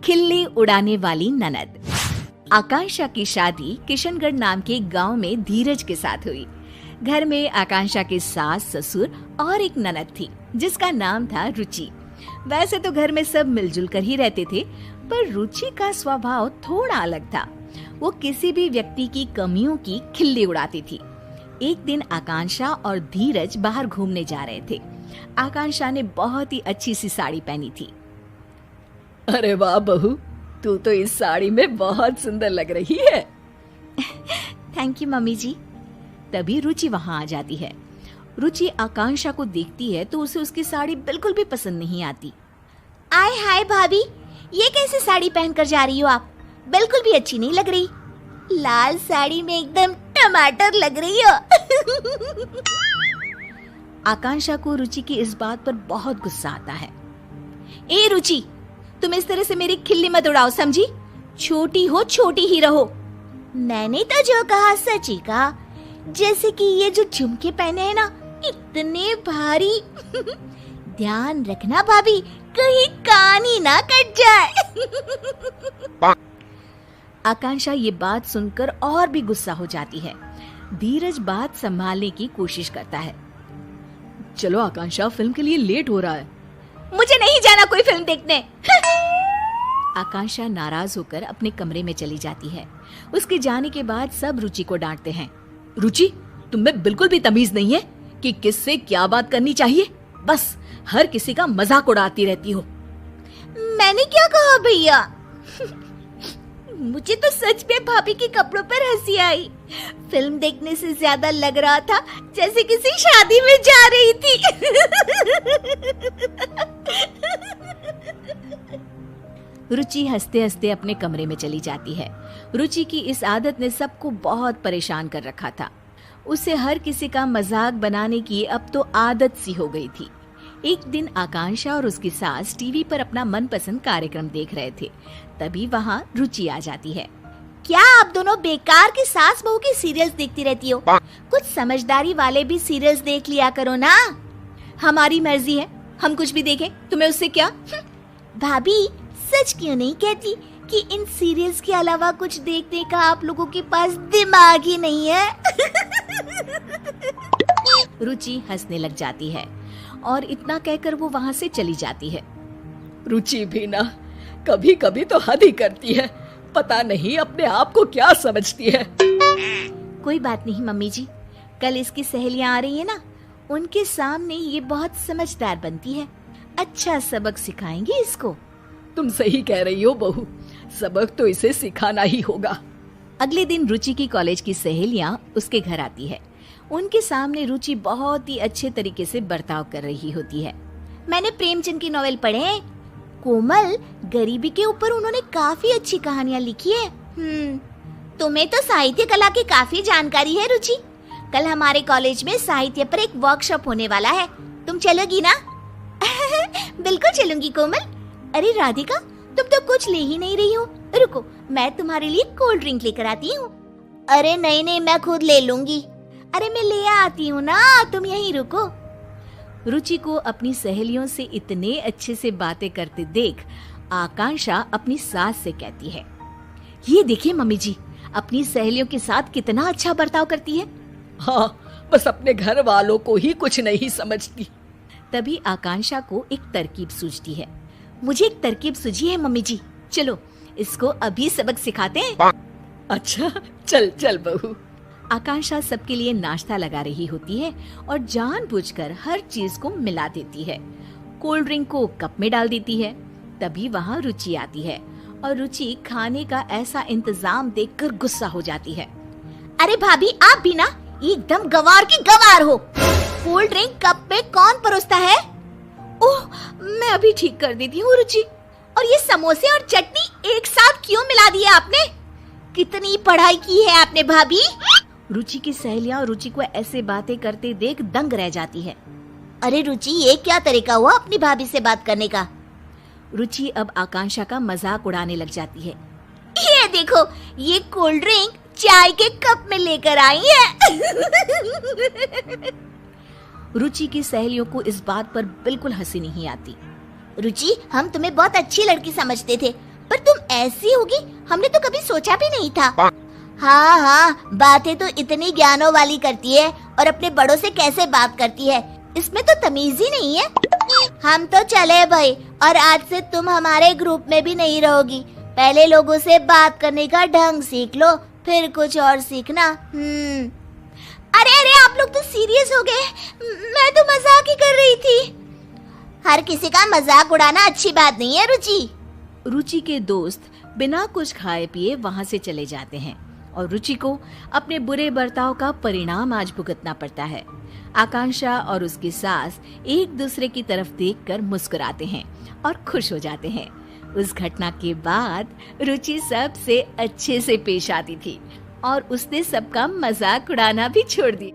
खिल्ली उड़ाने वाली ननद। आकांक्षा की शादी किशनगढ़ नाम के गांव में धीरज के साथ हुई। घर में आकांक्षा के सास, ससुर और एक ननद थी जिसका नाम था रुचि। वैसे तो घर में सब मिलजुल कर ही रहते थे, पर रुचि का स्वभाव थोड़ा अलग था। वो किसी भी व्यक्ति की कमियों की खिल्ली उड़ाती थी। एक दिन आकांक्षा और धीरज बाहर घूमने जा रहे थे। आकांक्षा ने बहुत ही अच्छी सी साड़ी पहनी थी। अरे वाह बहू, तू तो इस साड़ी में बहुत सुंदर लग रही है। थैंक यू मम्मी जी। तभी रुचि वहां आ जाती है। रुचि आकांक्षा को देखती है तो उसे उसकी साड़ी बिल्कुल भी पसंद नहीं आती। आय हाय भाभी, ये कैसी साड़ी पहनकर जा रही हो आप? बिल्कुल भी अच्छी नहीं लग रही। लाल साड़ी में एकदम टमाटर लग रही हो। आकांक्षा को रुचि की इस बात पर बहुत गुस्सा आता है। ए रुचि, तुम इस तरह से मेरी खिल्ली मत उड़ाओ, समझी? छोटी हो छोटी ही रहो। मैंने तो जो कहा सच ही कहा। जैसे कि ये जो झुमके पहने हैं ना, इतने भारी। ध्यान रखना भाभी, कहीं कान ही ना कट जाए। आकांक्षा ये बात सुनकर और भी गुस्सा हो जाती है। धीरज बात संभालने की कोशिश करता है। चलो आकांक्षा, फिल्म के लिए लेट हो रहा है। मुझे नहीं जाना कोई फिल्म देखने। आकांक्षा नाराज होकर अपने कमरे में चली जाती है। उसके जाने के बाद सब रुचि को डांटते हैं। रुचि, तुम में बिल्कुल भी तमीज नहीं है कि किससे क्या बात करनी चाहिए। बस हर किसी का मजाक उड़ाती रहती हो। मैंने क्या कहा भैया? मुझे तो सच में भाभी के कपड़ों पर हंसी आई। फिल्म देखने से ज्यादा लग रहा था जैसे किसी शादी में जा रही थी। रुचि हंसते हंसते अपने कमरे में चली जाती है। रुचि की इस आदत ने सबको बहुत परेशान कर रखा था। उसे हर किसी का मजाक बनाने की अब तो आदत सी हो गई थी। एक दिन आकांक्षा और उसकी सास टीवी पर अपना मनपसंद कार्यक्रम देख रहे थे। तभी वहाँ रुचि आ जाती है। क्या आप दोनों बेकार के सास बहू के सीरियल्स देखती रहती हो? कुछ समझदारी वाले भी सीरियल्स देख लिया करो ना। हमारी मर्जी है, हम कुछ भी देखें, तुम्हें उससे क्या? भाभी, सच क्यों नहीं कहती कि इन सीरियल्स के अलावा कुछ देखने का आप लोगों के पास दिमाग ही नहीं है? रुचि हंसने लग जाती है और इतना कहकर वो वहाँ से चली जाती है। रुचि भी ना कभी कभी तो हद ही करती है। पता नहीं अपने आप को क्या समझती है। कोई बात नहीं मम्मी जी, कल इसकी सहेलियां आ रही है ना, उनके सामने ये बहुत समझदार बनती है। अच्छा सबक सिखाएंगे इसको। तुम सही कह रही हो बहू, सबक तो इसे सिखाना ही होगा। अगले दिन रुचि की कॉलेज की सहेलियां उसके घर आती है। उनके सामने रुचि बहुत ही अच्छे तरीके से बर्ताव कर रही होती है। मैंने प्रेमचंद की नॉवेल पढ़े हैं। कोमल, गरीबी के ऊपर उन्होंने काफी अच्छी कहानियां लिखी है। तुम्हें तो साहित्य कला की काफी जानकारी है रुचि। कल हमारे कॉलेज में साहित्य पर एक वर्कशॉप होने वाला है, तुम चलोगी ना? बिल्कुल चलूंगी कोमल। अरे राधिका, तुम तो कुछ ले ही नहीं रही हो। रुको, मैं तुम्हारे लिए कोल्ड ड्रिंक लेकर आती हूँ। अरे नहीं, मैं खुद ले लूंगी। अरे मैं ले आती हूँ ना, तुम यहीं रुको। रुचि को अपनी सहेलियों से इतने अच्छे से बातें करते देख आकांक्षा अपनी सास से कहती है, ये देखिए मम्मी जी, अपनी सहेलियों के साथ कितना अच्छा बर्ताव करती है। हाँ, बस अपने घर वालों को ही कुछ नहीं समझती। तभी आकांक्षा को एक तरकीब सूझती है। मुझे एक तरकीब सूझी है मम्मी जी, चलो इसको अभी सबक सिखाते हैं। अच्छा, चल चल बहू। आकांक्षा सबके लिए नाश्ता लगा रही होती है और जानबूझकर हर चीज को मिला देती है। कोल्ड ड्रिंक को कप में डाल देती है। तभी वहाँ रुचि आती है और रुचि खाने का ऐसा इंतजाम देखकर गुस्सा हो जाती है। अरे भाभी, आप भी ना एकदम गवार की गवार हो। कोल्ड ड्रिंक कप में कौन परोसता है? ओह, मैं अभी ठीक कर देती हूँ रुचि। और ये समोसे और चटनी एक साथ क्यों मिला दिया आपने? कितनी पढ़ाई की है आपने भाभी? रुचि की सहेलियां रुचि को ऐसे बातें करते देख दंग रह जाती है। अरे रुचि, ये क्या तरीका हुआ अपनी भाभी से बात करने का? रुचि अब आकांक्षा का मजाक उड़ाने लग जाती है। ये देखो, ये कोल्ड ड्रिंक चाय के कप में लेकर आई है। रुचि की सहेलियों को इस बात पर बिल्कुल हंसी नहीं आती। रुचि, हम तुम्हें बहुत अच्छी लड़की समझते थे, पर तुम ऐसी होगी हमने तो कभी सोचा भी नहीं था। हाँ हाँ, बातें तो इतनी ज्ञानों वाली करती है और अपने बड़ों से कैसे बात करती है, इसमें तो तमीज ही नहीं है। हम तो चले भाई, और आज से तुम हमारे ग्रुप में भी नहीं रहोगी। पहले लोगों से बात करने का ढंग सीख लो, फिर कुछ और सीखना। अरे अरे, आप लोग तो सीरियस हो गए, मैं तो मजाक ही कर रही थी। हर किसी का मजाक उड़ाना अच्छी बात नहीं है रुचि। रुचि के दोस्त बिना कुछ खाए पिए वहां से चले जाते हैं और रुचि को अपने बुरे बर्ताव का परिणाम आज भुगतना पड़ता है। आकांक्षा और उसकी सास एक दूसरे की तरफ देखकर मुस्कुराते हैं और खुश हो जाते हैं। उस घटना के बाद रुचि सबसे अच्छे से पेश आती थी और उसने सबका मजाक उड़ाना भी छोड़ दी।